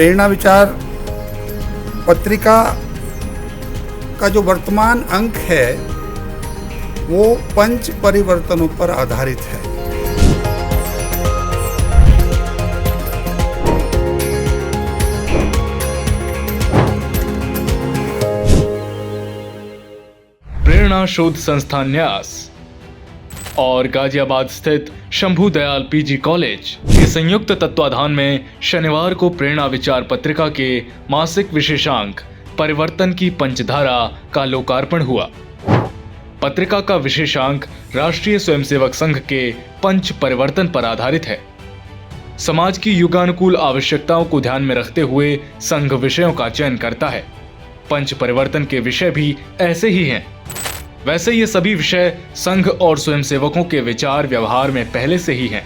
प्रेरणा विचार पत्रिका का जो वर्तमान अंक है वो 5 परिवर्तनों पर आधारित है। प्रेरणा शोध संस्थान न्यास और गाजियाबाद स्थित शंभू दयाल पीजी कॉलेज के संयुक्त तत्वाधान में शनिवार को प्रेरणा विचार पत्रिका के मासिक विशेषांक परिवर्तन की पंचधारा का लोकार्पण हुआ। पत्रिका का विशेषांक राष्ट्रीय स्वयंसेवक संघ के पंच परिवर्तन पर आधारित है। समाज की युगानुकूल आवश्यकताओं को ध्यान में रखते हुए संघ विषयों का चयन करता है। पंच परिवर्तन के विषय भी ऐसे ही हैं। वैसे ये सभी विषय संघ और स्वयंसेवकों के विचार व्यवहार में पहले से ही हैं।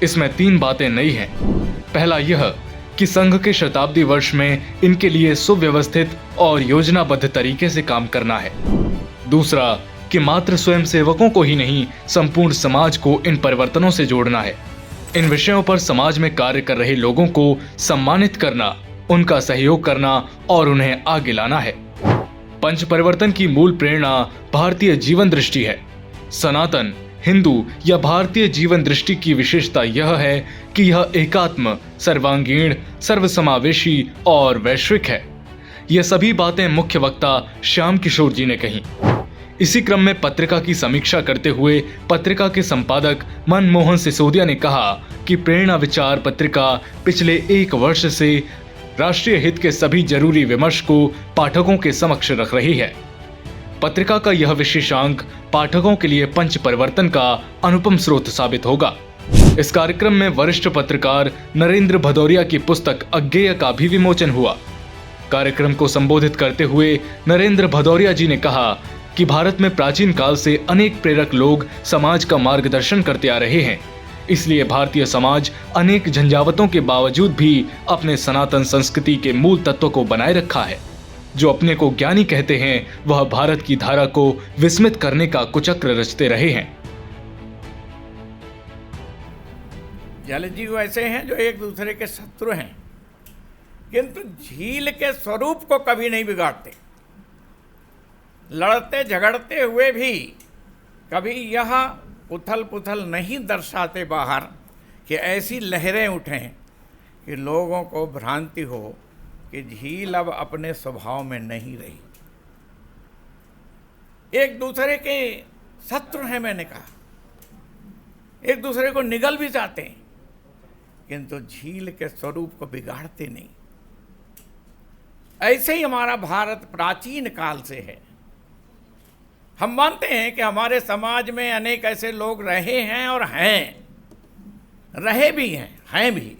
इसमें 3 बातें नई हैं। पहला यह कि संघ के शताब्दी वर्ष में इनके लिए सुव्यवस्थित और योजनाबद्ध तरीके से काम करना है। दूसरा कि मात्र स्वयंसेवकों को ही नहीं, संपूर्ण समाज को इन परिवर्तनों से जोड़ना है। इन विषयों पर समाज में कार्य कर रहे लोगों को सम्मानित करना, उनका सहयोग करना और उन्हें आगे लाना है। पंच परिवर्तन की मूल प्रेरणा भारतीय जीवन दृष्टि है। सनातन, हिंदू या भारतीय जीवन दृष्टि की विशेषता यह है कि यह एकात्म, सर्वांगीण, सर्वसमावेशी और वैश्विक है। यह सभी बातें मुख्य वक्ता श्याम किशोर जी ने कही। इसी क्रम में पत्रिका की समीक्षा करते हुए पत्रिका के संपादक मनमोहन सिसोदिया ने कहा कि प्रेरणा विचार पत्रिका पिछले 1 वर्ष से राष्ट्रीय हित के सभी जरूरी विमर्श को पाठकों के समक्ष रख रही है। पत्रिका का यह विशेषांक पाठकों के लिए पंच परिवर्तन का अनुपम स्रोत साबित होगा। इस कार्यक्रम में वरिष्ठ पत्रकार नरेंद्र भदौरिया की पुस्तक अज्ञेय का भी विमोचन हुआ। कार्यक्रम को संबोधित करते हुए नरेंद्र भदौरिया जी ने कहा कि भारत में प्राचीन काल से अनेक प्रेरक लोग समाज का मार्गदर्शन करते आ रहे हैं। इसलिए भारतीय समाज अनेक झंझावतों के बावजूद भी अपने सनातन संस्कृति के मूल तत्व को बनाए रखा है। जो अपने को ज्ञानी कहते हैं वह भारत की धारा को विस्मित करने का कुचक्र रचते रहे हैं। जलजीव ऐसे हैं जो एक दूसरे के शत्रु हैं, किंतु झील के स्वरूप को कभी नहीं बिगाड़ते। लड़ते झगड़ते हुए भी कभी यह उथल पुथल नहीं दर्शाते बाहर कि ऐसी लहरें उठें कि लोगों को भ्रांति हो कि झील अब अपने स्वभाव में नहीं रही। एक दूसरे के शत्रु हैं, मैंने कहा, एक दूसरे को निगल भी जाते हैं, किंतु झील के स्वरूप को बिगाड़ते नहीं। ऐसे ही हमारा भारत प्राचीन काल से है। हम मानते हैं कि हमारे समाज में अनेक ऐसे लोग रहे हैं और रहे भी हैं भी।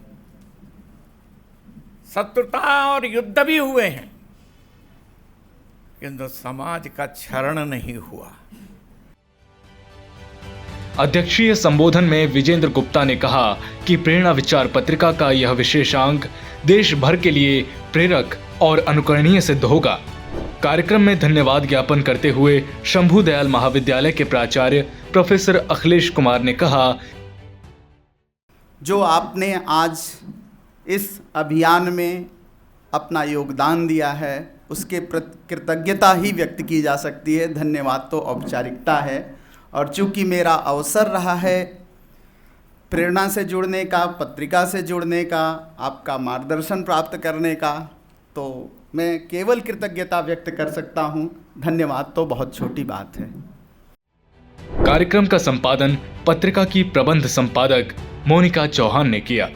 शत्रुता और युद्ध भी हुए हैं, किंतु समाज का क्षरण नहीं हुआ। अध्यक्षीय संबोधन में विजेंद्र गुप्ता ने कहा कि प्रेरणा विचार पत्रिका का यह विशेषांक देश भर के लिए प्रेरक और अनुकरणीय सिद्ध होगा। कार्यक्रम में धन्यवाद ज्ञापन करते हुए शंभू दयाल महाविद्यालय के प्राचार्य प्रोफेसर अखिलेश कुमार ने कहा, जो आपने आज इस अभियान में अपना योगदान दिया है उसके प्रति कृतज्ञता ही व्यक्त की जा सकती है। धन्यवाद तो औपचारिकता है। और चूंकि मेरा अवसर रहा है प्रेरणा से जुड़ने का, पत्रिका से जुड़ने का, आपका मार्गदर्शन प्राप्त करने का, तो मैं केवल कृतज्ञता व्यक्त कर सकता हूं। धन्यवाद तो बहुत छोटी बात है। कार्यक्रम का संपादन पत्रिका की प्रबंध संपादक मोनिका चौहान ने किया।